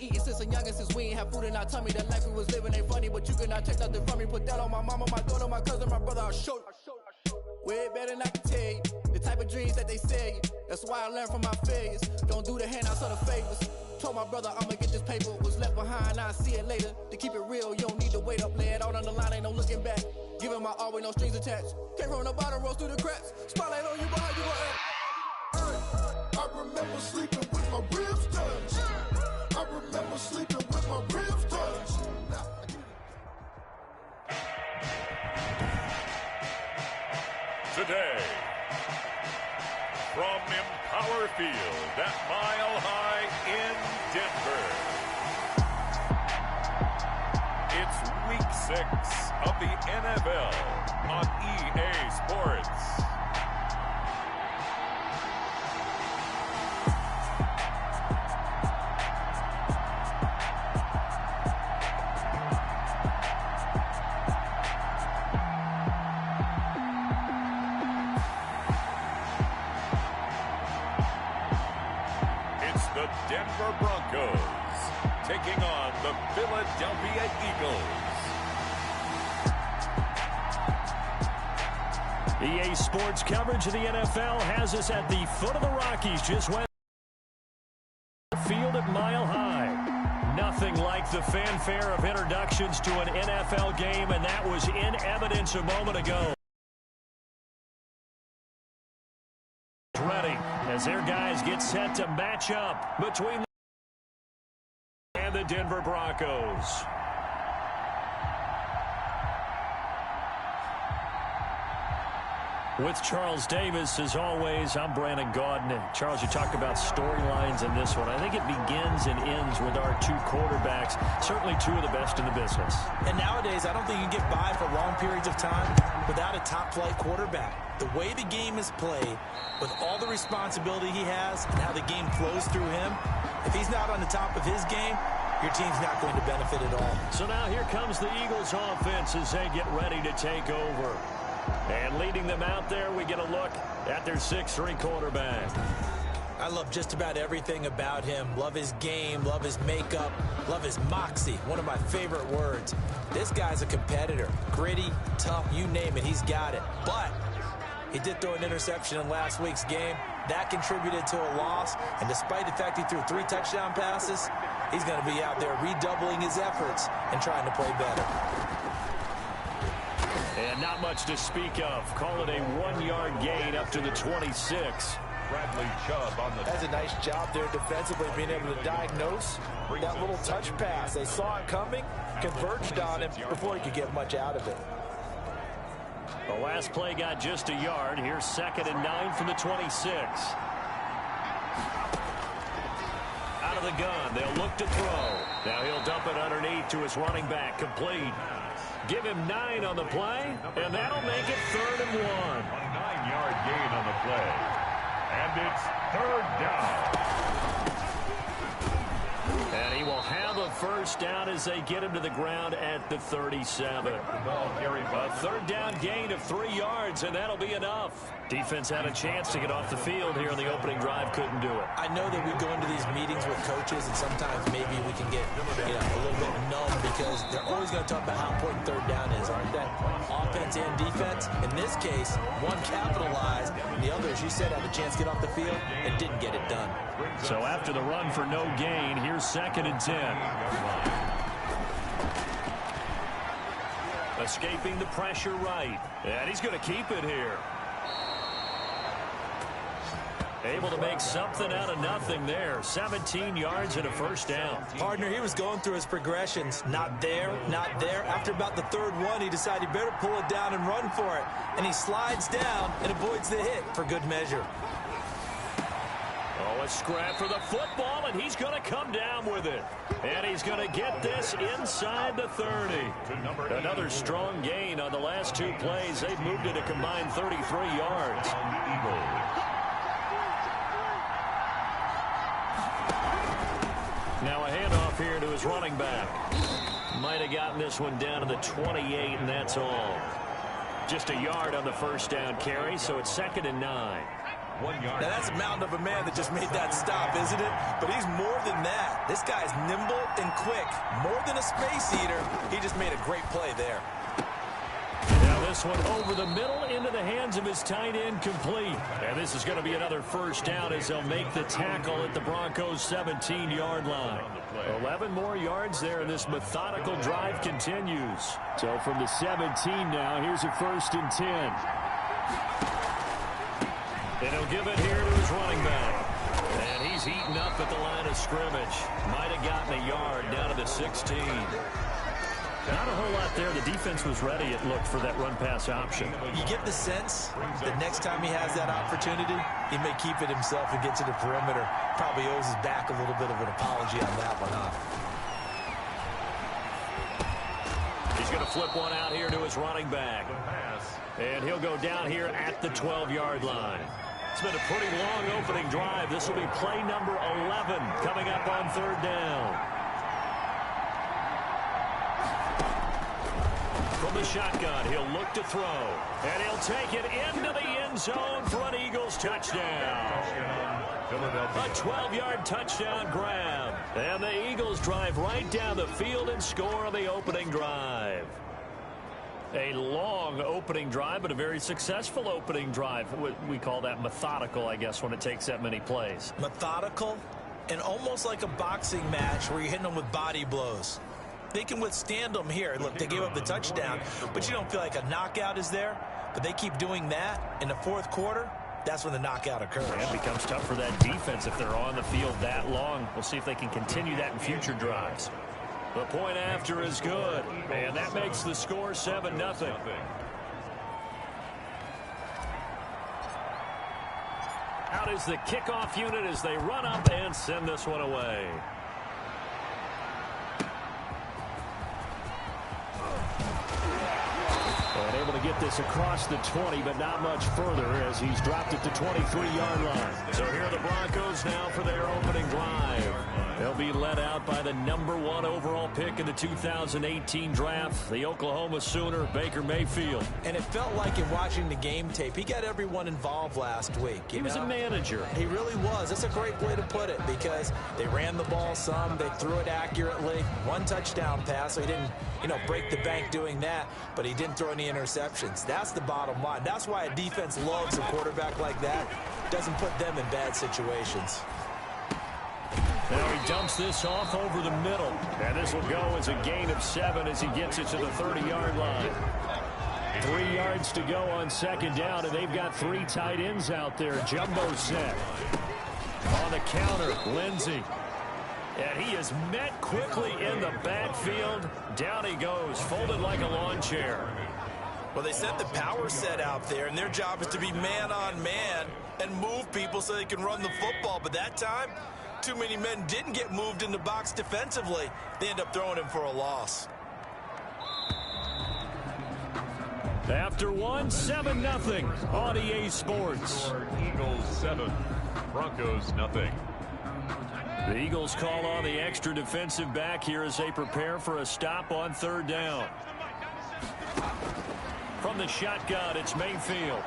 Eating since a youngin', since we ain't have food in our tummy. That life we was living ain't funny, but you cannot take nothing from me. Put that on my mama, my daughter, my cousin, my brother, I'll show you. Way better than I can tell you. The type of dreams that they sell you. That's why I learned from my failures. Don't do the handouts or the favors. Told my brother I'ma get this paper. Was left behind, I'll see it later. To keep it real, you don't need to wait up. Lay it out on the line, ain't no looking back. Giving my all with no strings attached. Came from the bottom, rose through the cracks. Spotlight on you, but how you gonna act? I remember sleeping with my ribs touched. I remember sleeping with my ribs touched. Today, from Empower Field at Mile High in Denver, it's Week 6 of the NFL on EA Sports. The Denver Broncos taking on the Philadelphia Eagles. EA Sports coverage of the NFL has us at the foot of the Rockies, just west field at Mile High. Nothing like the fanfare of introductions to an NFL game, and that was in evidence a moment ago. Ready as their guys get set to match up between and the Denver Broncos. With Charles Davis, as always, I'm Brandon Gaudin. Charles, you talked about storylines in this one. I think it begins and ends with our two quarterbacks, certainly two of the best in the business. And nowadays, I don't think you can get by for long periods of time without a top-flight quarterback. The way the game is played, with all the responsibility he has and how the game flows through him, if he's not on the top of his game, your team's not going to benefit at all. So now here comes the Eagles offense as they get ready to take over. And leading them out there, we get a look at their 6'3" quarterback. I love just about everything about him. Love his game, love his makeup, love his moxie, one of my favorite words. This guy's a competitor. Gritty, tough, you name it, he's got it. But he did throw an interception in last week's game. That contributed to a loss. And despite the fact he threw 3 touchdown passes, he's going to be out there redoubling his efforts and trying to play better. And not much to speak of. Call it a 1-yard gain up to the 26. Bradley Chubb on the... That's a nice job there defensively, being able to diagnose that little touch pass. They saw it coming, converged on him before he could get much out of it. The last play got just a yard. Here's 2nd and 9 from the 26. Out of the gun. They'll look to throw. Now he'll dump it underneath to his running back. Complete. Give him 9 on the play, and that'll make it 3rd and 1. A 9-yard gain on the play. And it's 3rd down. And he will have a first down as they get him to the ground at the 37. A 3rd down gain of 3 yards, and that'll be enough. Defense had a chance to get off the field here in the opening drive, couldn't do it. I know that we go into these meetings with coaches, and sometimes maybe we can get a little bit numb because they're always going to talk about how important 3rd down is, aren't they? Offense and defense. In this case, one capitalized, and the other, as you said, had a chance to get off the field and didn't get it done. So after the run for no gain, here's 2nd and 10. Escaping the pressure right. And he's going to keep it here. Able to make something out of nothing there. 17 yards and a first down. Partner, he was going through his progressions. Not there, not there. After about the 3rd one, he decided he better pull it down and run for it. And he slides down and avoids the hit for good measure. Oh, a scrap for the football, and he's going to come down with it. And he's going to get this inside the 30. Another strong gain on the last 2 plays. They've moved it a combined 33 yards. Now a handoff here to his running back. Might have gotten this one down to the 28, and that's all. Just a yard on the first down carry, so it's 2nd and 9. 1 yard. Now, that's a mountain of a man that just made that stop, isn't it? But he's more than that. This guy's nimble and quick. More than a space eater. He just made a great play there. Now this one over the middle into the hands of his tight end, complete. And this is going to be another first down as they'll make the tackle at the Broncos' 17-yard line. 11 more yards there, and this methodical drive continues. So from the 17 now, here's a 1st and 10. And he'll give it here to his running back. And he's heating up at the line of scrimmage. Might have gotten a yard down to the 16. Not a whole lot there. The defense was ready, it looked, for that run-pass option. You get the sense that next time he has that opportunity, he may keep it himself and get to the perimeter. Probably owes his back a little bit of an apology on that one, huh? He's going to flip one out here to his running back. And he'll go down here at the 12-yard line. It's been a pretty long opening drive. This will be play number 11 coming up on 3rd down. From the shotgun, he'll look to throw. And he'll take it into the end zone for an Eagles touchdown. A 12-yard touchdown grab. And the Eagles drive right down the field and score on the opening drive. A long opening drive, but a very successful opening drive. We call that methodical, I guess, when it takes that many plays. Methodical and almost like a boxing match where you're hitting them with body blows. They can withstand them here. Look, they gave up the touchdown, but you don't feel like a knockout is there. But they keep doing that in the 4th quarter. That's when the knockout occurs. It becomes tough for that defense if they're on the field that long. We'll see if they can continue that in future drives. The point after is good, and that makes the score 7-0. Out is the kickoff unit as they run up and send this one away. And able to get this across the 20, but not much further as he's dropped it to 23-yard line. So here are the Broncos now for their opening drive. They'll be led out by the #1 overall pick in the 2018 draft, the Oklahoma Sooner, Baker Mayfield. And it felt like in watching the game tape, he got everyone involved last week. He was a manager. He really was. That's a great way to put it because they ran the ball some, they threw it accurately. 1 touchdown pass, so he didn't, break the bank doing that, but he didn't throw any interceptions. That's the bottom line. That's why a defense loves a quarterback like that. Doesn't put them in bad situations. Now he dumps this off over the middle. And this will go as a gain of 7 as he gets it to the 30-yard line. 3 yards to go on 2nd down, and they've got 3 tight ends out there. Jumbo set. On the counter, Lindsey. And he is met quickly in the backfield. Down he goes, folded like a lawn chair. Well, they sent the power set out there, and their job is to be man-on-man and move people so they can run the football. But that time, too many men didn't get moved in the box defensively. They end up throwing him for a loss. After 1, 7-0 on EA Sports. Eagles 7, Broncos nothing. The Eagles call on the extra defensive back here as they prepare for a stop on 3rd down. From the shotgun, it's Mayfield.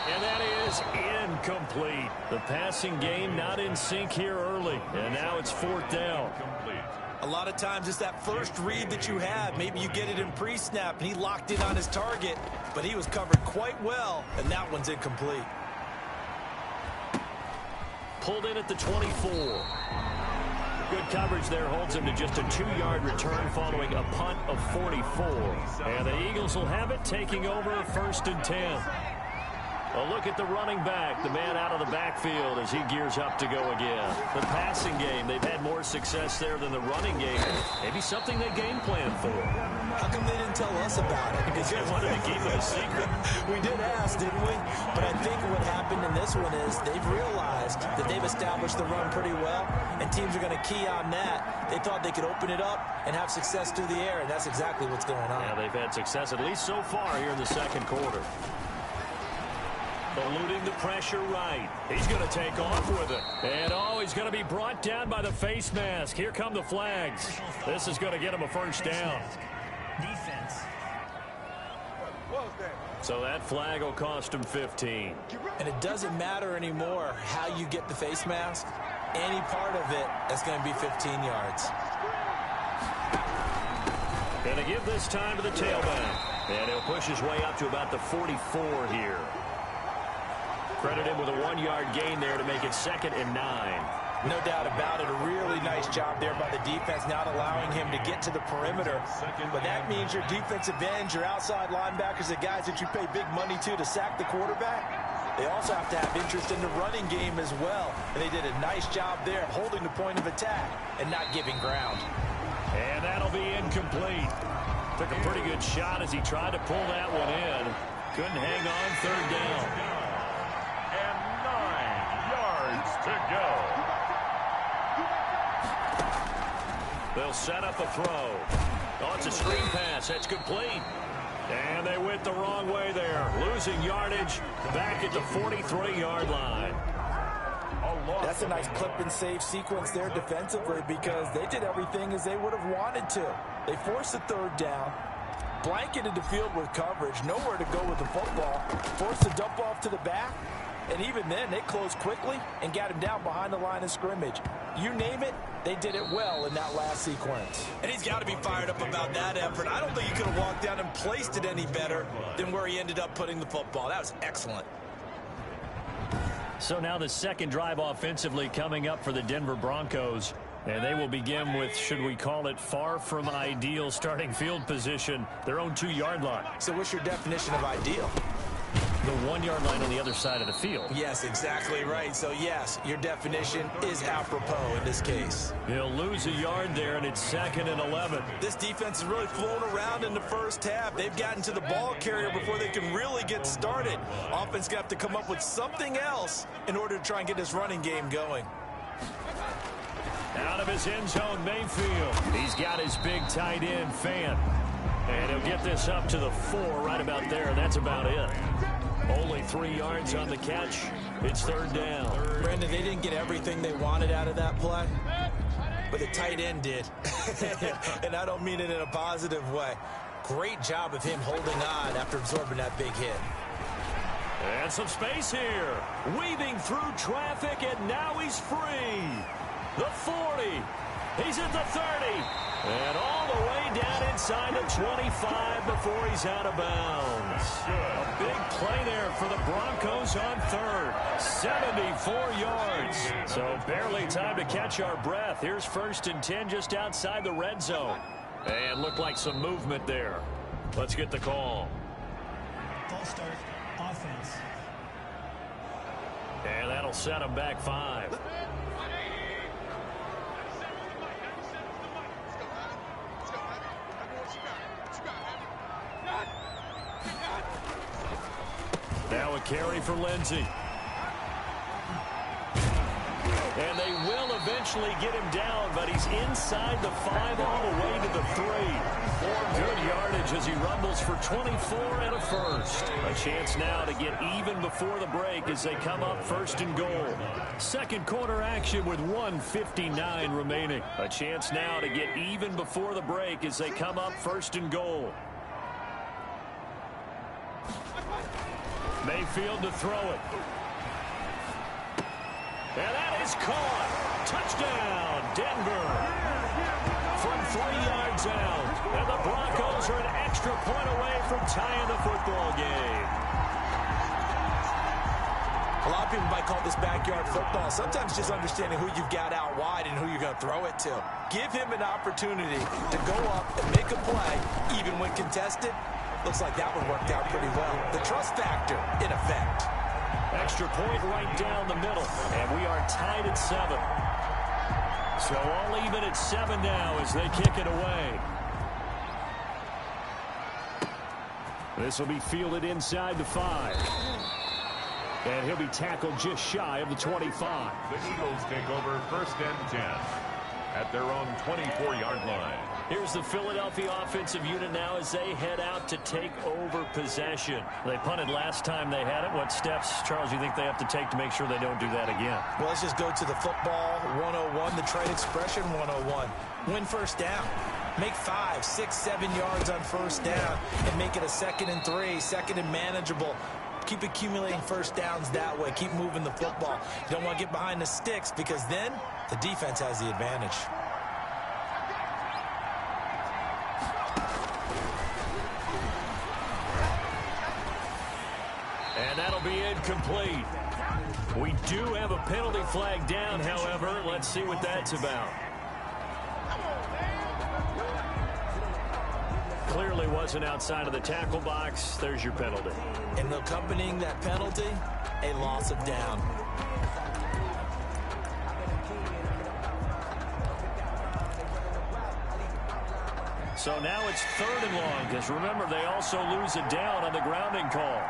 And that is incomplete. The passing game not in sync here early. And now it's 4th down. A lot of times it's that first read that you have. Maybe you get it in pre-snap and he locked in on his target, but he was covered quite well, and that one's incomplete. Pulled in at the 24. Good coverage there holds him to just a 2-yard return following a punt of 44. And the Eagles will have it, taking over 1st and 10. A look at the running back, the man out of the backfield as he gears up to go again. The passing game, they've had more success there than the running game. Maybe something they game plan for. How come they didn't tell us about it? Because they wanted to keep it a secret. We did ask, didn't we? But I think what happened in this one is they've realized that they've established the run pretty well, and teams are going to key on that. They thought they could open it up and have success through the air, and that's exactly what's going on. Yeah, they've had success, at least so far here in the 2nd quarter. Eluding the pressure right. He's going to take off with it. And, he's going to be brought down by the face mask. Here come the flags. This is going to get him a 1st down. Defense. So that flag will cost him 15. And it doesn't matter anymore how you get the face mask. Any part of it, that's going to be 15 yards. Going to give this time to the tailback. And he'll push his way up to about the 44 here. Credit him with a 1-yard gain there to make it 2nd and 9. No doubt about it. A really nice job there by the defense, not allowing him to get to the perimeter. But that means your defensive ends, your outside linebackers, the guys that you pay big money to sack the quarterback, they also have to have interest in the running game as well. And they did a nice job there of holding the point of attack and not giving ground. And that'll be incomplete. Took a pretty good shot as he tried to pull that one in. Couldn't hang on, 3rd down. And 9 yards to go. They'll set up a throw. Oh, it's a screen pass. That's complete. And they went the wrong way there. Losing yardage back at the 43-yard line. That's a nice clip and save sequence there defensively because they did everything as they would have wanted to. They forced the 3rd down, blanketed the field with coverage, nowhere to go with the football, forced the dump off to the back, and even then they closed quickly and got him down behind the line of scrimmage. You name it, they did it well in that last sequence. And he's got to be fired up about that effort. I don't think he could have walked down and placed it any better than where he ended up putting the football. That was excellent. So now the 2nd drive offensively coming up for the Denver Broncos. And they will begin with, should we call it, far from ideal starting field position, their own 2-yard line. So what's your definition of ideal? The 1-yard line on the other side of the field. Yes, exactly right. So, yes, your definition is apropos in this case. He'll lose a yard there, and it's 2nd and 11. This defense is really flown around in the first half. They've gotten to the ball carrier before they can really get started. Offense got to come up with something else in order to try and get this running game going. Out of his end zone, Mayfield. He's got his big tight end, Fan. And he'll get this up to the 4 right about there. That's about it. Only 3 yards on the catch. It's 3rd down. Brandon, they didn't get everything they wanted out of that play, but the tight end did. And I don't mean it in a positive way. Great job of him holding on after absorbing that big hit. And some space here. Weaving through traffic, and now he's free. The 40. He's at the 30. And all the way down inside the 25 before he's out of bounds. A big play there for the Broncos on 3rd. 74 yards. So barely time to catch our breath. Here's 1st and 10 just outside the red zone. And looked like some movement there. Let's get the call. False start, offense. And that'll set him back 5. Now a carry for Lindsey. And they will eventually get him down, but he's inside the 5 all the way to the 3. Good yardage as he rumbles for 24 and a 1st. A chance now to get even before the break as they come up 1st and goal. 2nd quarter action with 1:59 remaining. A chance now to get even before the break as they come up 1st and goal. Mayfield to throw it. And that is caught. Touchdown, Denver. From 3 yards out. And the Broncos are an extra point away from tying the football game. A lot of people might call this backyard football. Sometimes just understanding who you've got out wide and who you're going to throw it to. Give him an opportunity to go up and make a play, even when contested. Looks like that one worked out pretty well. The trust factor, in effect. Extra point right down the middle. And we are tied at 7. So all even at 7 now as they kick it away. This will be fielded inside the 5. And he'll be tackled just shy of the 25. The Eagles take over 1st and 10 at their own 24-yard line. Here's the Philadelphia offensive unit now as they head out to take over possession. They punted last time they had it. What steps, Charles, you think they have to take to make sure they don't do that again? Well, let's just go to the football 101, the trade expression 101. Win 1st down. Make 5, 6, 7 yards on first down and make it a 2nd and 3, 2nd and manageable. Keep accumulating first downs that way. Keep moving the football. You don't want to get behind the sticks because then the defense has the advantage. And that'll be incomplete. We do have a penalty flag down, however. Let's see what that's about. Clearly wasn't outside of the tackle box. There's your penalty. And accompanying that penalty, a loss of down. So now it's 3rd and long, because remember, they also lose it down on the grounding call.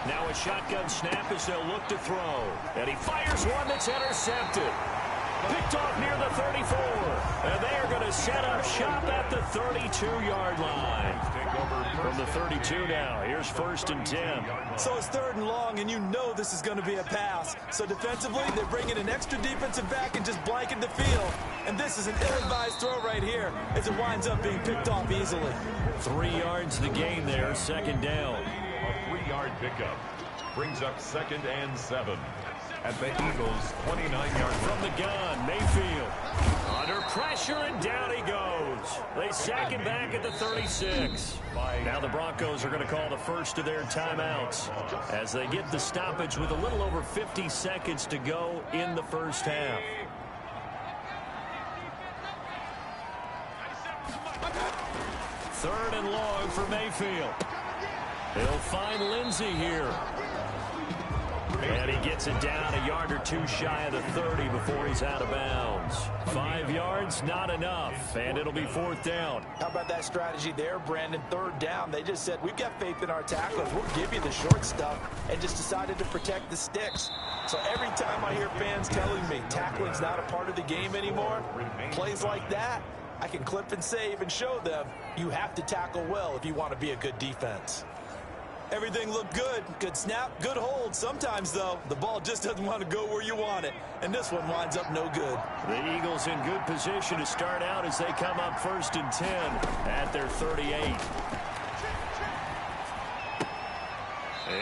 Now a shotgun snap as they'll look to throw. And he fires one that's intercepted. Picked off near the 34. And they are going to set up shop at the 32-yard line. From the 32 now. Here's 1st and 10. So it's 3rd and long, and you know this is going to be a pass. So defensively, they're bringing an extra defensive back and just blanking the field. And this is an ill-advised throw right here as it winds up being picked off easily. 3 yards the gain there, 2nd down. A 3-yard pickup brings up 2nd and 7 at the Eagles' 29-yard from the gun. Mayfield under pressure, and down he goes. They sack him back at the 36. Now the Broncos are going to call the first of their timeouts as they get the stoppage with a little over 50 seconds to go in the first half. Third and long for Mayfield. He'll find Lindsey here. And he gets it down a yard or two shy of the 30 before he's out of bounds. 5 yards, not enough, and it'll be 4th down. How about that strategy there, Brandon? 3rd down. They just said, we've got faith in our tacklers. We'll give you the short stuff, and just decided to protect the sticks. So every time I hear fans telling me tackling's not a part of the game anymore, plays like that, I can clip and save and show them you have to tackle well if you want to be a good defense. Everything looked good. Good snap, good hold. Sometimes, though, the ball just doesn't want to go where you want it. And this one winds up no good. The Eagles in good position to start out as they come up 1st and 10 at their 38.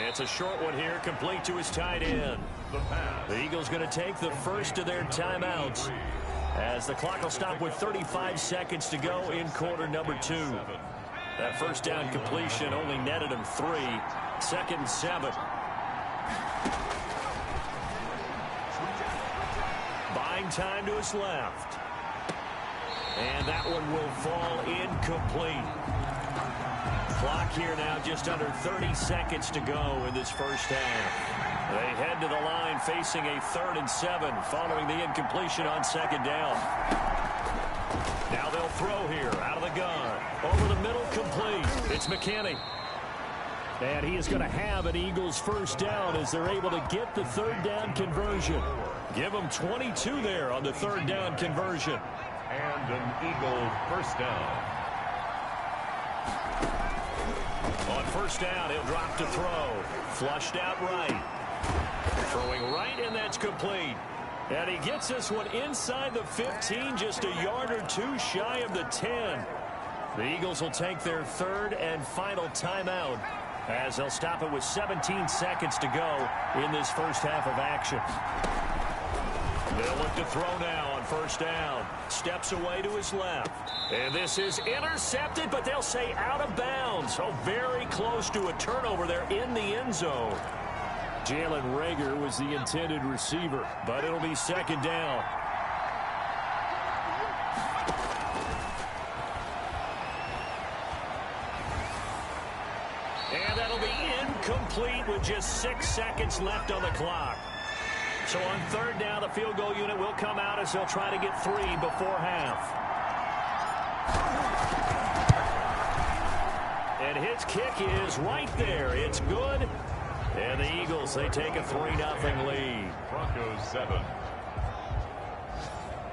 It's a short one here, complete to his tight end. The Eagles going to take the first of their timeouts as the clock will stop with 35 seconds to go in quarter number 2. That first down completion only netted him 3. 2nd and 7. Buying time to his left. And that one will fall incomplete. Clock here now just under 30 seconds to go in this first half. They head to the line facing a 3rd and 7 following the incompletion on 2nd down. Now they'll throw here out of the gun. Over the middle, complete. It's McKinney. And he is going to have an Eagles first down as they're able to get the 3rd down conversion. Give them 22 there on the 3rd down conversion. And an Eagle first down. On first down, he'll drop to throw. Flushed out right. Throwing right, and that's complete. And he gets this one inside the 15, just a yard or two shy of the 10. The Eagles will take their 3rd and final timeout as they'll stop it with 17 seconds to go in this first half of action. They'll look to throw now on first down. Steps away to his left. And this is intercepted, but they'll say out of bounds. So very close to a turnover there in the end zone. Jalen Reagor was the intended receiver, but it'll be 2nd down. And that'll be incomplete with just 6 seconds left on the clock. So on 3rd down, the field goal unit will come out as they'll try to get 3 before half. And his kick is right there. It's good. And the Eagles, they take a 3-0 lead. Broncos 7.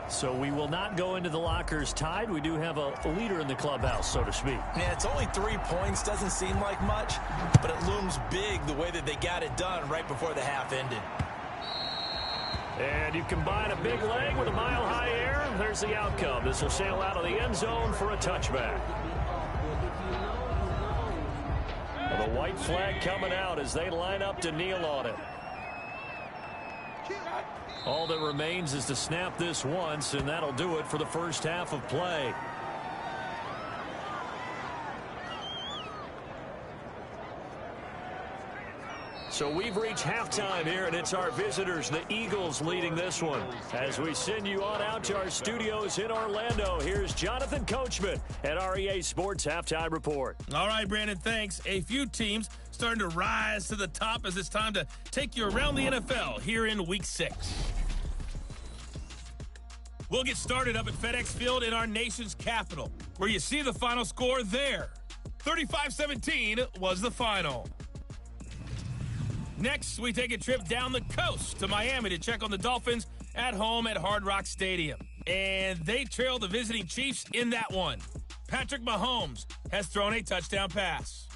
So we will not go into the lockers tied. We do have a leader in the clubhouse, so to speak. Yeah, it's only 3 points. Doesn't seem like much, but it looms big the way that they got it done right before the half ended. And you combine a big leg with a mile-high air, There's the outcome. This will sail out of the end zone for a touchback. The white flag coming out as they line up to kneel on it. All that remains is to snap this once, and that'll do it for the first half of play. So we've reached halftime here, and it's our visitors, the Eagles, leading this one. As we send you on out to our studios in Orlando, here's Jonathan Coachman at REA Sports Halftime Report. All right, Brandon, thanks. A few teams starting to rise to the top as it's time to take you around the NFL here in Week 6. We'll get started up at FedEx Field in our nation's capital, where you see the final score there. 35-17 was the final. Next, we take a trip down the coast to Miami to check on the Dolphins at home at Hard Rock Stadium. And they trail the visiting Chiefs in that one. Patrick Mahomes has thrown a touchdown pass.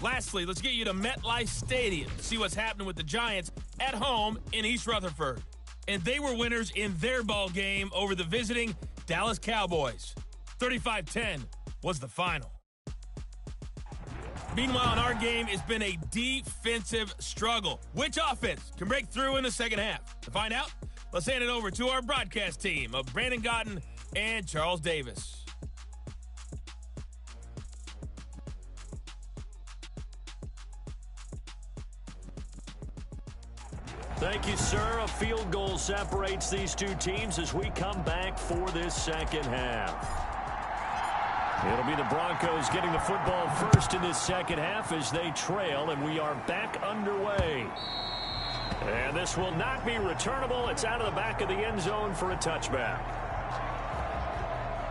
Lastly, let's get you to MetLife Stadium to see what's happening with the Giants at home in East Rutherford. And they were winners in their ball game over the visiting Dallas Cowboys. 35-10 was the final. Meanwhile, in our game, it's been a defensive struggle. Which offense can break through in the second half? To find out, let's hand it over to our broadcast team of Brandon Gotten and Charles Davis. Thank you, sir. A field goal separates these two teams as we come back for this second half. It'll be the Broncos getting the football first in this second half as they trail, and we are back underway. And this will not be returnable. It's out of the back of the end zone for a touchback.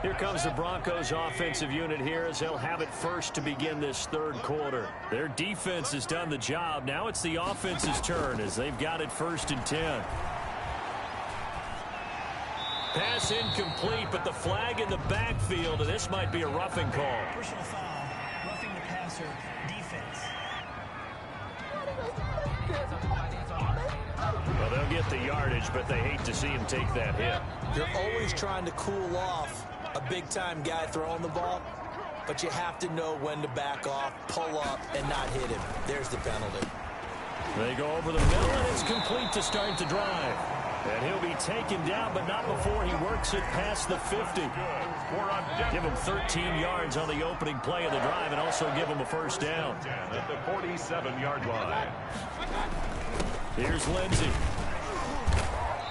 Here comes the Broncos offensive unit here as they'll have it first to begin this third quarter. Their defense has done the job. Now it's the offense's turn as they've got it 1st and 10. Pass incomplete, but the flag in the backfield, and this might be a roughing call. Personal foul, roughing the passer, defense. Well, they'll get the yardage, but they hate to see him take that hit. You're always trying to cool off a big-time guy throwing the ball, but you have to know when to back off, pull up, and not hit him. There's the penalty. They go over the middle, and it's complete to start the drive. And he'll be taken down, but not before he works it past the 50. Give him 13 yards on the opening play of the drive and also give him a first down. At the 47-yard line. Here's Lindsey.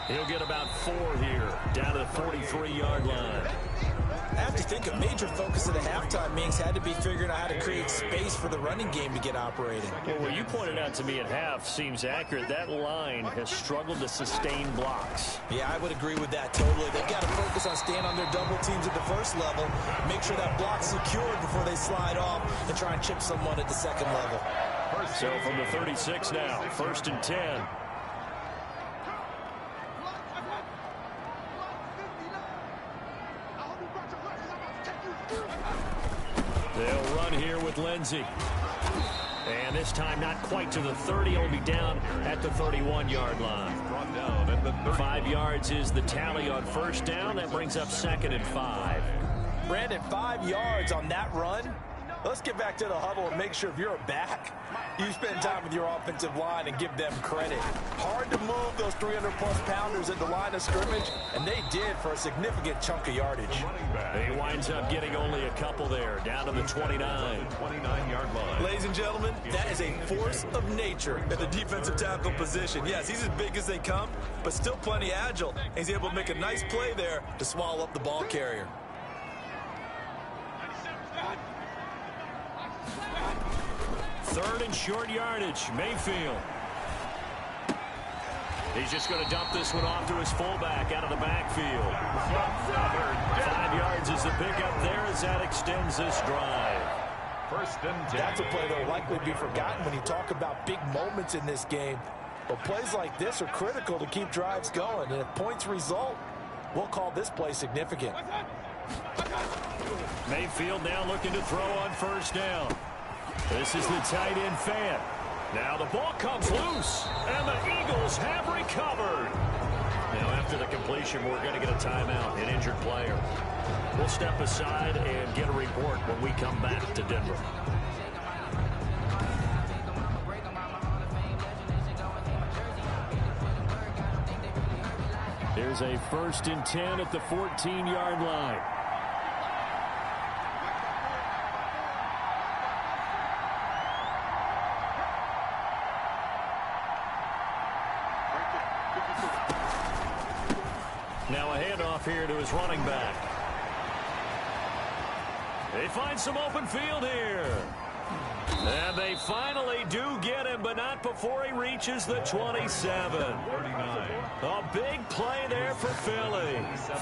He'll get about 4 here, down to the 43-yard line. I have to think a major focus of the halftime meetings had to be figuring out how to create space for the running game to get operating. Well, what you pointed out to me at half seems accurate. That line has struggled to sustain blocks. Yeah, I would agree with that totally. They've got to focus on staying on their double teams at the first level, make sure that block's secured before they slide off and try and chip someone at the second level. So from the 36 now, 1st and 10. They'll run here with Lindsey. And this time not quite to the 30. He'll be down at the 31-yard line. 5 yards is the tally on first down. That brings up 2nd and 5. Brandon, 5 yards on that run. Let's get back to the huddle and make sure if you're a back, you spend time with your offensive line and give them credit. Hard to move those 300-plus pounders at the line of scrimmage, and they did for a significant chunk of yardage. He winds up getting only a couple there, down to the 29-yard line. Ladies and gentlemen, that is a force of nature at the defensive tackle position. Yes, he's as big as they come, but still plenty agile. He's able to make a nice play there to swallow up the ball carrier. 3rd and short yardage, Mayfield. He's just going to dump this one off to his fullback out of the backfield. 5 yards is the pickup there as that extends this drive. 1st and 10. That's a play that will likely be forgotten when you talk about big moments in this game. But plays like this are critical to keep drives going. And if points result, we'll call this play significant. Mayfield now looking to throw on first down. This is the tight end fan. Now the ball comes loose, and the Eagles have recovered. Now after the completion, we're going to get a timeout, an injured player. We'll step aside and get a report when we come back to Denver. Here's a 1st and 10 at the 14-yard line. Now a handoff here to his running back. They find some open field here. And they finally do get him, but not before he reaches the 27. A big play there for Philly.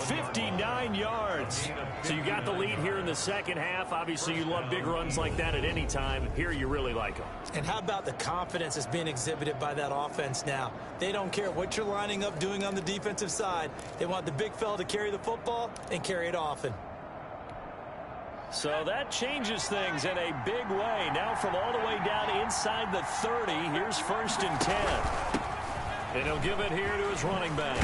59 yards. So you got the lead here in the second half. Obviously, you love big runs like that at any time. Here you really like them. And how about the confidence that's being exhibited by that offense now? They don't care what you're lining up doing on the defensive side. They want the big fella to carry the football and carry it often. So that changes things in a big way. Now from all the way down inside the 30, here's 1st and 10. And he'll give it here to his running back.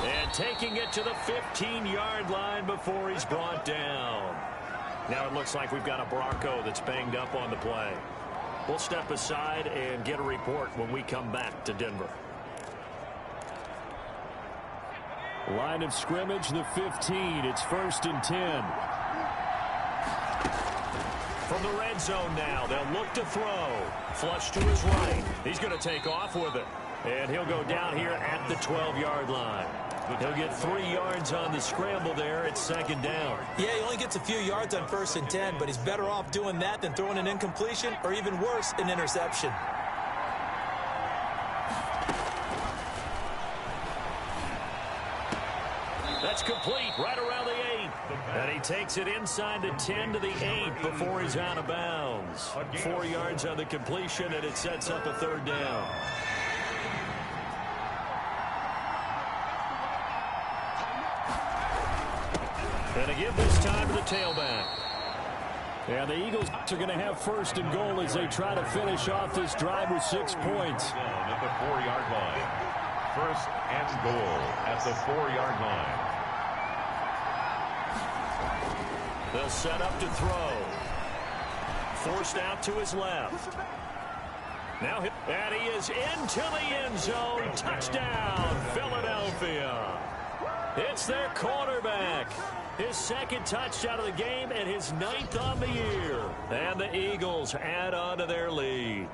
And taking it to the 15-yard line before he's brought down. Now it looks like we've got a Bronco that's banged up on the play. We'll step aside and get a report when we come back to Denver. Line of scrimmage, the 15. It's 1st and 10. From the red zone now, they'll look to throw. Flush to his right. He's going to take off with it. And he'll go down here at the 12-yard line. He'll get 3 yards on the scramble there. It's 2nd down. Yeah, he only gets a few yards on 1st and 10, but he's better off doing that than throwing an incompletion or even worse, an interception. That's complete right around the 8. And he takes it inside the 10 to the 8 before he's out of bounds. 4 yards on the completion, and it sets up a 3rd down. And to give this time to the tailback. And the Eagles are going to have 1st and goal as they try to finish off this drive with 6 points. At the 4-yard line. 1st and goal at the 4-yard line. They'll set up to throw. Forced out to his left. Now hit, and he is into the end zone. Touchdown, Philadelphia. It's their quarterback. His 2nd touchdown of the game and his 9th on the year. And the Eagles add on to their lead.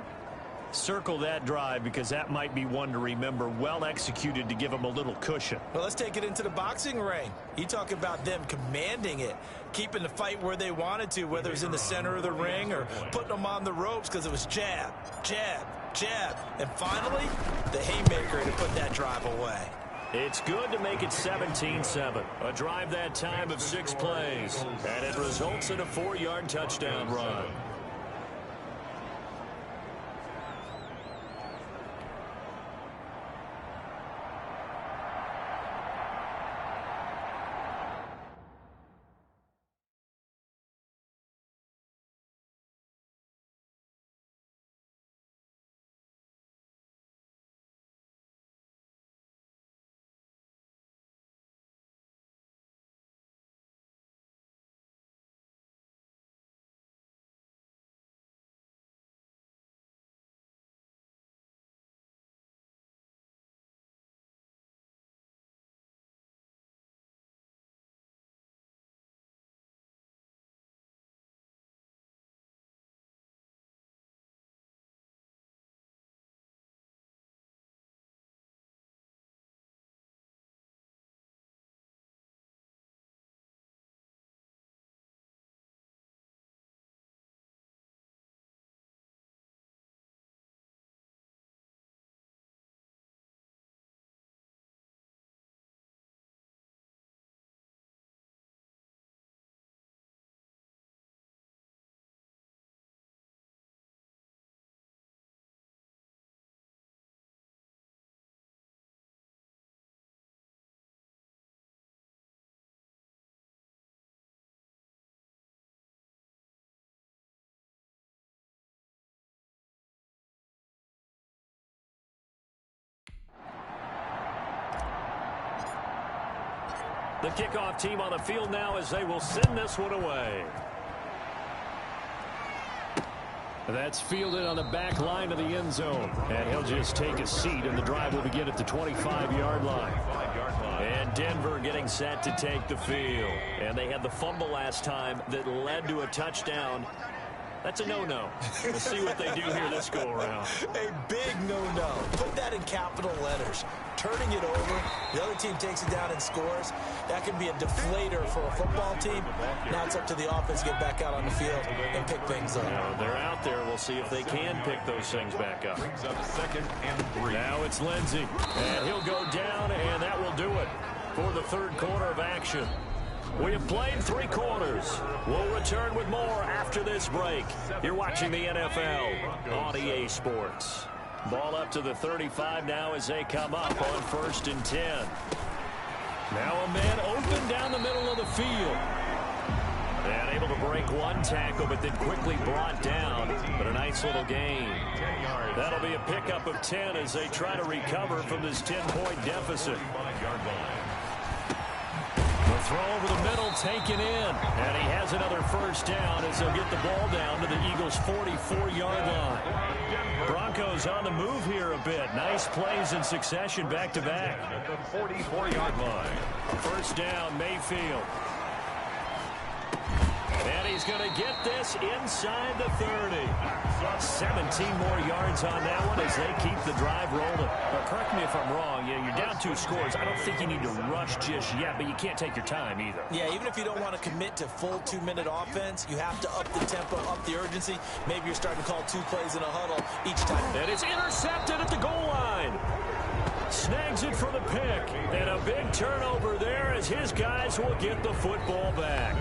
Circle that drive because that might be one to remember. Well executed to give them a little cushion. Well, let's take it into the boxing ring. You talk about them commanding it, keeping the fight where they wanted to, whether it was in the center of the ring or putting them on the ropes because it was jab, jab, jab. And finally, the haymaker to put that drive away. It's good to make it 17-7. A drive that time of 6 plays. And it results in a 4-yard touchdown run. The kickoff team on the field now as they will send this one away. That's fielded on the back line of the end zone. And he'll just take a seat, and the drive will begin at the 25-yard line. And Denver getting set to take the field. And they had the fumble last time that led to a touchdown. That's a no-no. We'll see what they do here this go-around. A big no-no. Put that in capital letters. Turning it over, the other team takes it down and scores. That can be a deflator for a football team. Now it's up to the offense to get back out on the field and pick things up. They're out there. We'll see if they can pick those things back up. Brings up 2nd and 3. Now it's Lindsey. And he'll go down, and that will do it for the third quarter of action. We have played 3 quarters. We'll return with more after this break. You're watching the NFL on EA Sports. Ball up to the 35 now as they come up on 1st and 10. Now a man open down the middle of the field. And able to break one tackle, but then quickly brought down. But a nice little gain. That'll be a pickup of 10 as they try to recover from this 10-point deficit. Throw over the middle, taken in. And he has another first down as they'll get the ball down to the Eagles' 44-yard line. Broncos on the move here a bit. Nice plays in succession back-to-back. At the 44-yard line. First down, Mayfield. And he's going to get this inside the 30. 17 more yards on that one as they keep the drive rolling. But correct me if I'm wrong. You're down 2 scores. I don't think you need to rush just yet, but you can't take your time either. Yeah, even if you don't want to commit to full 2-minute offense, you have to up the tempo, up the urgency. Maybe you're starting to call 2 plays in a huddle each time. And it's intercepted at the goal line. Snags it for the pick. And a big turnover there as his guys will get the football back.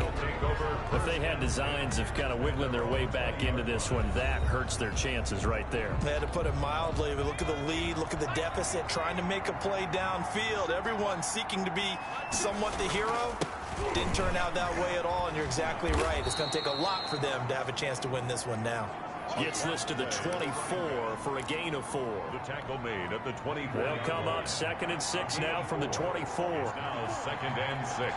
If they had designs of kind of wiggling their way back into this one, that hurts their chances right there. They had to put it mildly, but look at the lead, look at the deficit, trying to make a play downfield. Everyone seeking to be somewhat the hero. Didn't turn out that way at all, and you're exactly right. It's going to take a lot for them to have a chance to win this one now. Gets this to the 24 for a gain of 4. The tackle made at the 24. They'll come up 2nd and 6 now from the 24. Now 2nd and 6.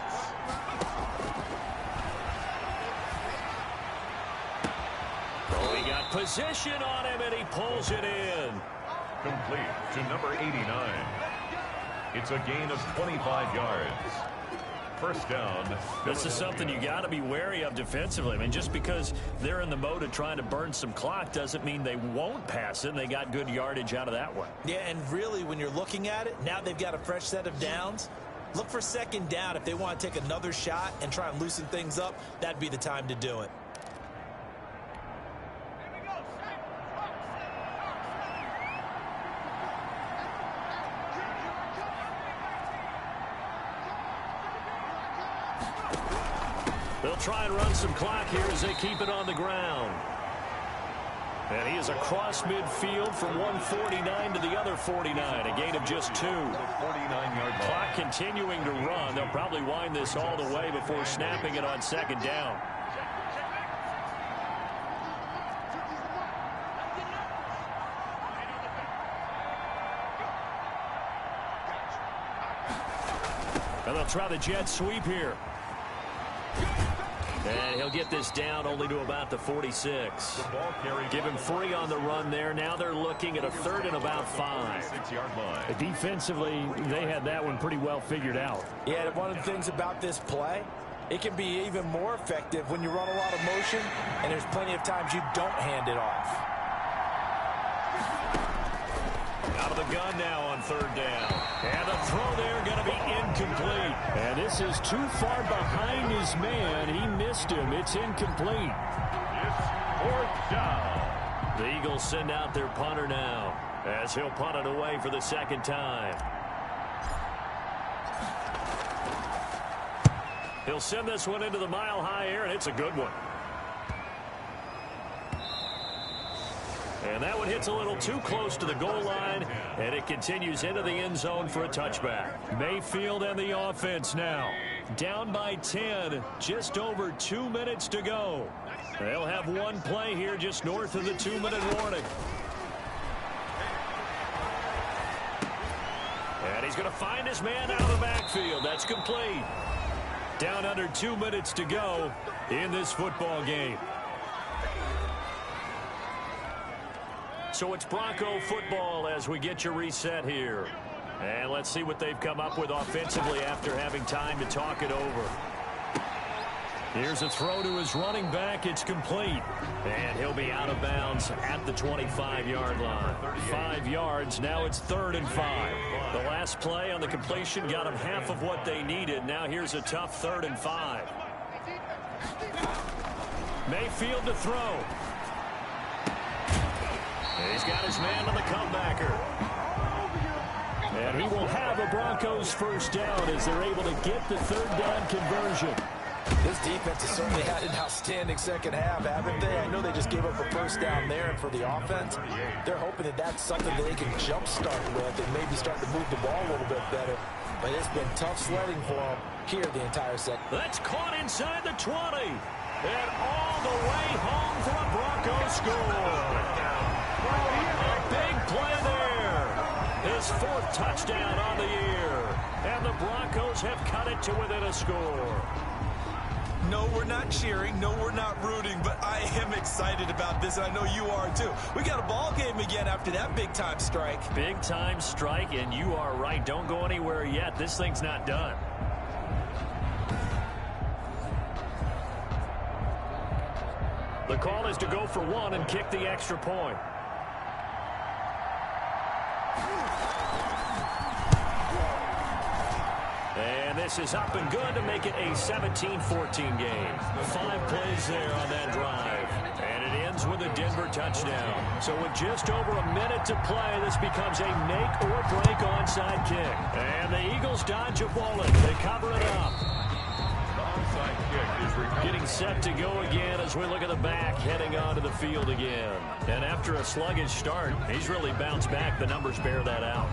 Oh, he got position on him, and he pulls it in. Complete to number 89. It's a gain of 25 yards. First down. This is something you got to be wary of defensively. I mean, just because they're in the mode of trying to burn some clock doesn't mean they won't pass it, and they got good yardage out of that one. Yeah, and really, when you're looking at it, now they've got a fresh set of downs. Look for 2nd down. If they want to take another shot and try and loosen things up, that'd be the time to do it. They'll try and run some clock here as they keep it on the ground. And he is across midfield from 149 to the other 49, a gain of just 2. 49-yard clock continuing to run. They'll probably wind this all the way before snapping it on 2nd down. And they'll try the jet sweep here. And he'll get this down only to about the 46. Give him 3 on the run there. Now they're looking at a 3rd and about 5. 6-yard line. Defensively, they had that one pretty well figured out. Yeah, one of the things about this play, it can be even more effective when you run a lot of motion, and there's plenty of times you don't hand it off. Out of the gun now on 3rd down. And the throw there going to be incomplete. And this is too far behind his man. He missed him. It's incomplete. It's 4th down. The Eagles send out their punter now as he'll punt it away for the 2nd time. He'll send this one into the mile-high air, and it's a good one. And that one hits a little too close to the goal line, and it continues into the end zone for a touchback. Mayfield and the offense now. Down by 10, just over 2 minutes to go. They'll have one play here just north of the 2-minute warning. And he's going to find his man out of the backfield. That's complete. Down under 2 minutes to go in this football game. So it's Bronco football as we get you reset here. And let's see what they've come up with offensively after having time to talk it over. Here's a throw to his running back. It's complete. And he'll be out of bounds at the 25-yard line. 5 yards. Now it's 3rd and 5. The last play on the completion got them half of what they needed. Now here's a tough 3rd and 5. Mayfield to throw. He's got his man on the comebacker. And he will have a Broncos first down as they're able to get the 3rd down conversion. This defense has certainly had an outstanding second half, haven't they? I know they just gave up a first down there, and for the offense, they're hoping that that's something that they can jumpstart with and maybe start to move the ball a little bit better. But it's been tough sledding for them here the entire second. That's caught inside the 20. And all the way home for a Broncos score. A big play there. His 4th touchdown on the year. And the Broncos have cut it to within a score. No, we're not cheering. No, we're not rooting. But I am excited about this, and I know you are too. We got a ball game again after that big-time strike. Big-time strike, and you are right. Don't go anywhere yet. This thing's not done. The call is to go for 1 and kick the extra point. And this is up and good to make it a 17-14 game. 5 plays there on that drive. And it ends with a Denver touchdown. So with just over a minute to play, this becomes a make-or-break onside kick. And the Eagles dodge a bullet. They cover it up. Getting set to go again as we look at the back, heading onto the field again. And after a sluggish start, he's really bounced back. The numbers bear that out.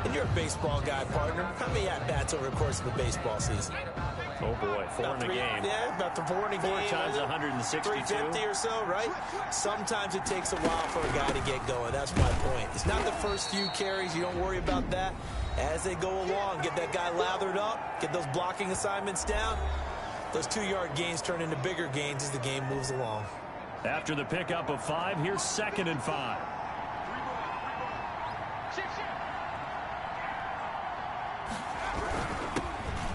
And you're a baseball guy, partner. How many at-bats over the course of a baseball season? Oh, boy, 4 in a game. Yeah, about 4 in a game. 4 times 162. 350 or so, right? Sometimes it takes a while for a guy to get going. That's my point. It's not the first few carries. You don't worry about that. As they go along, get that guy lathered up, get those blocking assignments down. Those 2-yard gains turn into bigger gains as the game moves along. After the pickup of 5, here's 2nd and 5.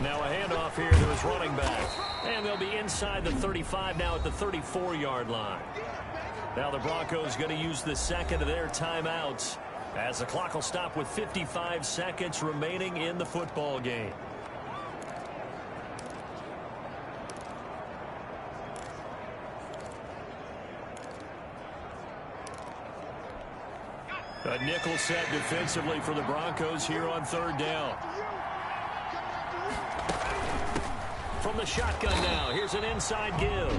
Now a handoff here to his running back. And they'll be inside the 35 now at the 34-yard line. Now the Broncos going to use the 2nd of their timeouts as the clock will stop with 55 seconds remaining in the football game. A nickel set defensively for the Broncos here on 3rd down. From the shotgun now, here's an inside give.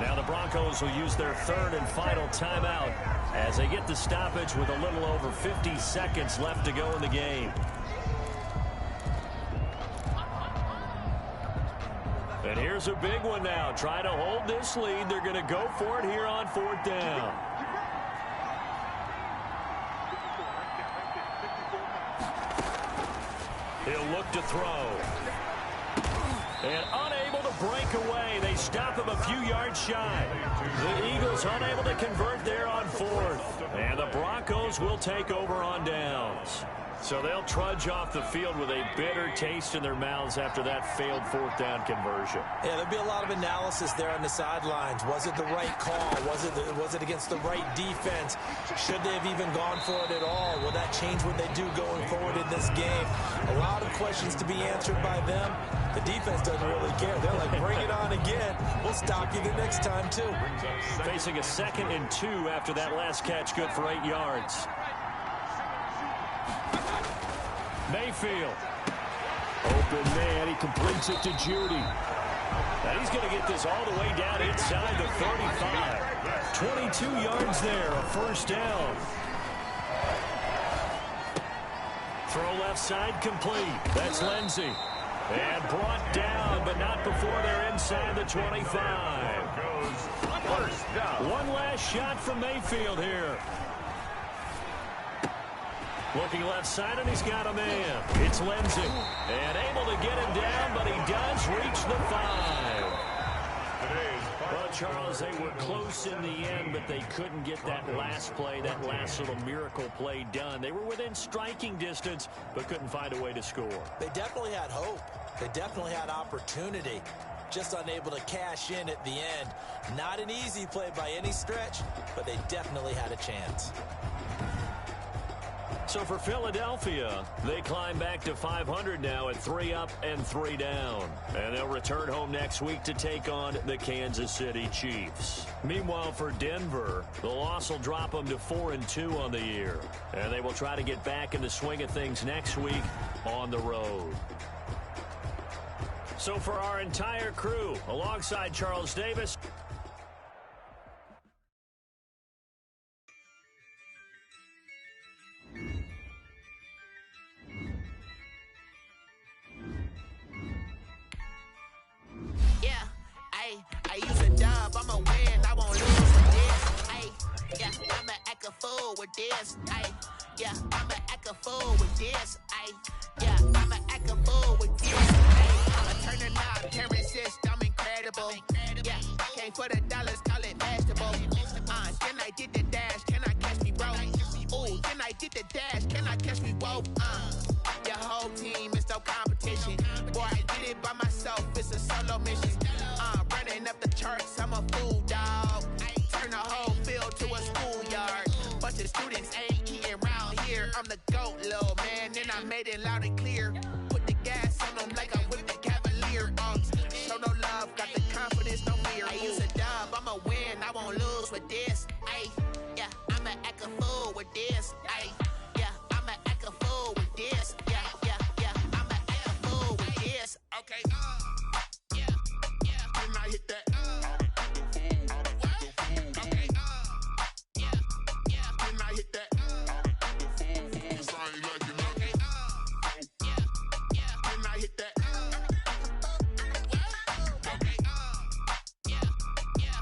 Now the Broncos will use their 3rd and final timeout as they get the stoppage with a little over 50 seconds left to go in the game. And here's a big one now. Trying to hold this lead. They're going to go for it here on 4th down. He'll look to throw. And unable to break away. They stop him a few yards shy. The Eagles unable to convert there on 4th. And the Broncos will take over on downs. So they'll trudge off the field with a bitter taste in their mouths after that failed 4th down conversion. Yeah, there'll be a lot of analysis there on the sidelines. Was it the right call? Was it against the right defense? Should they have even gone for it at all? Will that change what they do going forward in this game? A lot of questions to be answered by them. The defense doesn't really care. They're like, bring it on again. We'll stop you the next time, too. Facing a 2nd and 2 after that last catch, good for 8 yards. Mayfield. Open man. He completes it to Judy. And he's going to get this all the way down inside the 35. 22 yards there. A 1st down. Throw left side complete. That's Lindsey. And brought down, but not before they're inside the 25. One last shot from Mayfield here. Looking left side, and he's got a man. It's Lindsey. And able to get him down, but he does Broncos reach the 5. Well, Charles, they were close in the end, but they couldn't get that last play, that last little miracle play done. They were within striking distance, but couldn't find a way to score. They definitely had hope. They definitely had opportunity. Just unable to cash in at the end. Not an easy play by any stretch, but they definitely had a chance. So for Philadelphia, they climb back to 500 now at 3 up and 3 down. And they'll return home next week to take on the Kansas City Chiefs. Meanwhile, for Denver, the loss will drop them to 4-2 on the year. And they will try to get back in the swing of things next week on the road. So for our entire crew, alongside Charles Davis, I use a dub, I'ma win, I won't lose with this. Yeah, I'ma act a fool with this. Yeah, I'ma act a fool with this. Yeah, I'ma act a fool with this. I'ma turn the knob, can't resist, I'm incredible. Yeah, came for the dollars, call it vegetable. Then I did the dash, can I catch me, bro? Ooh, then I did the dash, can I catch me, whoa? Your whole team is no competition. Boy, I did it by myself, it's a solo mission. Running up the charts, I'm a fool, dog. Turn the whole field to a schoolyard. Bunch of students ain't eating around here. I'm the GOAT, little man, and I made it loud and clear. Put the gas on them like I'm with the Cavalier. Show no love, got the confidence, no fear. I use a dub, I'ma win, I won't lose with this. Yeah, I'ma act a fool with this. Yeah, I'ma act a fool with this. Yeah, I'ma act a fool with this. Okay. I hit that. Okay. Then I hit that. Cause I ain't like it. Okay. Then I hit that. Okay.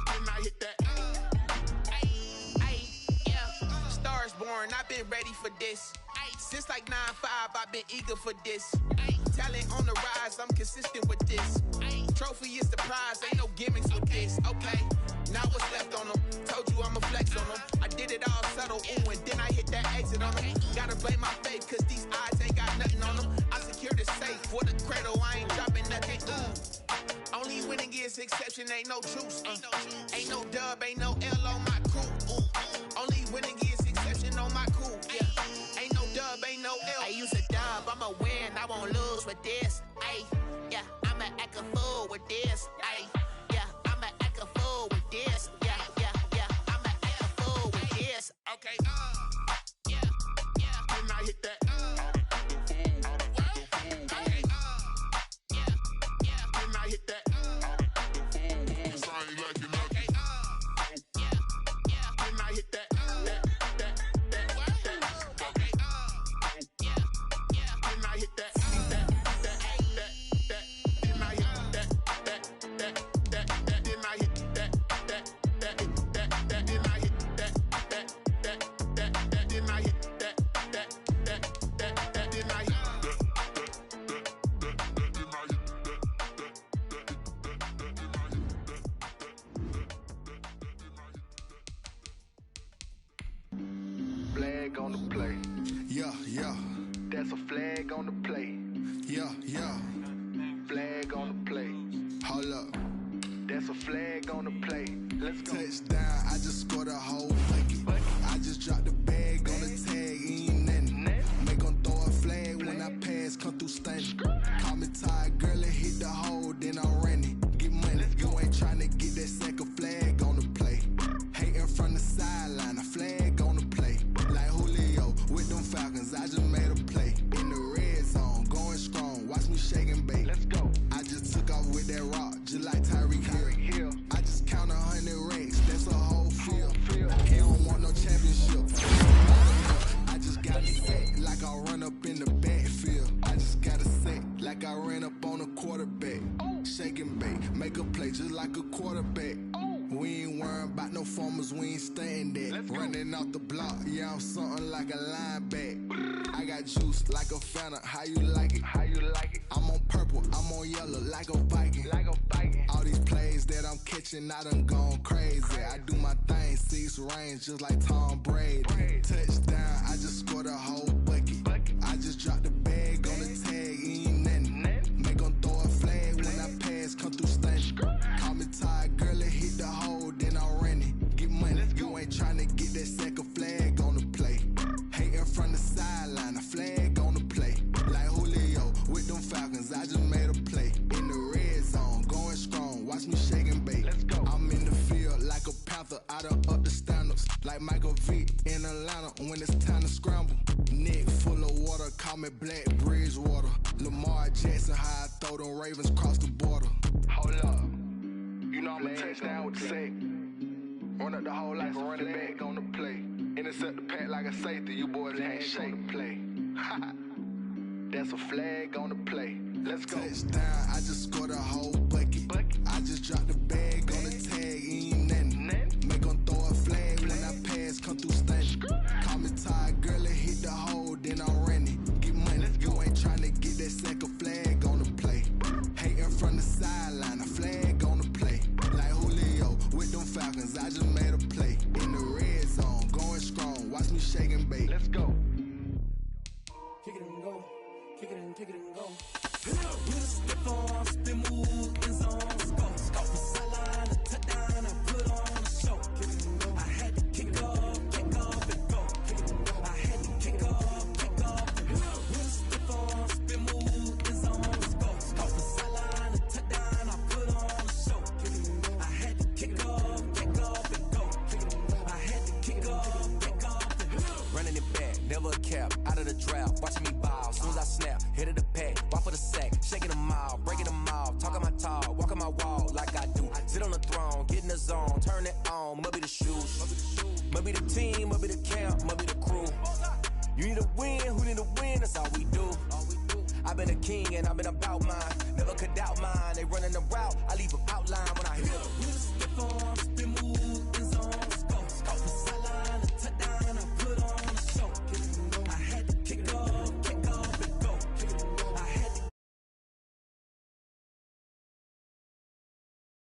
Then I hit that. Yeah. Stars born, I've been ready for this. Since like 9-5, I've been eager for this. Talent on the rise, I'm consistent with this. Trophy is the prize, ain't no gimmicks with this. Okay, now what's left on them? Told you I'ma flex on them. I did it all subtle, ooh, and then I hit that exit on them. Gotta blame my faith, cause these odds ain't got nothing on them. I secured the safe for the cradle, I ain't dropping nothing. Only winning is exception, ain't no truce. Ain't no dub, ain't no L on my crew. Only winning is exception on my crew. Yeah, ain't no dub, ain't no L. I use a dub, I'ma win, I won't lose with this. Yeah, I'ma act a fool with this. Yeah, I'ma act a fool with this. Yeah, I'ma act a fool with this. Okay. Then I hit that. Okay. Then I hit that. Cause I ain't like it. Okay. Then I hit that. Okay. Then I hit that. Flag on the play. Yeah. That's a flag on the play. Yeah. Flag on the play. Hold up. That's a flag on the play. Let's go. Touchdown, I just scored a whole bucket. I just dropped the bag on the tag, ain't nothing. Make 'em throw a flag when I pass, come through stunning. Call me tired, girl, and hit the hole, then I'm running. Get money, you ain't tryna get that second flag on the play. Hating from the sideline, a flag on the play. Like Julio with them Falcons, I just made a play. In the red zone, going strong, watch me shake and bake. Let's go. I just took off with that rock, just like Tyreek Hill. I just count 100 racks, that's a whole field. He don't want no championship. I just got it set like I run up in the backfield. I just got it set like I ran up on a quarterback. Shake and bake, make a play just like a quarterback. We ain't worrying about no formers, we ain't staying there. Running off the block, yeah, I'm something like a linebacker. I got juice like a Fanta, how you like it? I'm on purple, I'm on yellow like a Viking. All these plays that I'm catching, I done gone crazy. I do my thing, 6 range, just like Tom Brady. Touchdown, I just scored a whole bucket. I just dropped the bag on the tag, ain't nothing. Make 'em throw a flag when I pass, come through stunning. Call me tired, girl, it hit the hole, then I ran it. Get money, you ain't tryna get that second flag on the play. Hating from the sideline, a flag on the play. Like Julio with them Falcons, I just made a play. In the red zone, going strong, watch me shake and bake. I'm in the field like a panther, I done up the standards. Like Michael Vick in Atlanta when it's time to scramble. Neck full of water, call me Black Bridgewater. Lamar Jackson, how I throw them Ravens cross the border. Hold up, you know I'm a touchdown with the sack. Run up the hole like a running back on the play. Intercept the pack like a safety, you boys ain't shake the play. That's a flag on the play. Let's go. Touchdown, I just scored a whole bucket. I just dropped the bag on the tag, ain't nothing. Make 'em throw a flag when I pass, come through stunning. Call me tired, girl, it hit the hole, then I ran it. Get money, you ain't tryna get that second flag on the play. Hating from the sideline, a flag on the play. Like Julio with them Falcons, I just made a play. In the red zone, going strong, watch me shake and bake. Let's go. Kick it and go, kick it and go. With a stiff arm, spin move, in zone, scope. Sideline, a touchdown, I put on a show. I had to kick off and go. I had to kick off and go. With a stiff arm, spin move, in zone, scope. Sideline, a touchdown, I put on a show. I had to kick off and go. I had to kick off and go. Running it back, never a cap, out of the drought, watching me ball. Soon as I snap, hit of the pack, walk for the sack, shaking them out, breaking them off, talking my talk, walking my wall like I do. Sit on the throne, get in the zone, turn it on, must be the shoes, must be the team, must be the camp, must be the crew. You need a win, who need a win, that's all we do. I've been a king and I've been about mine, never could doubt mine. They running the route, I leave a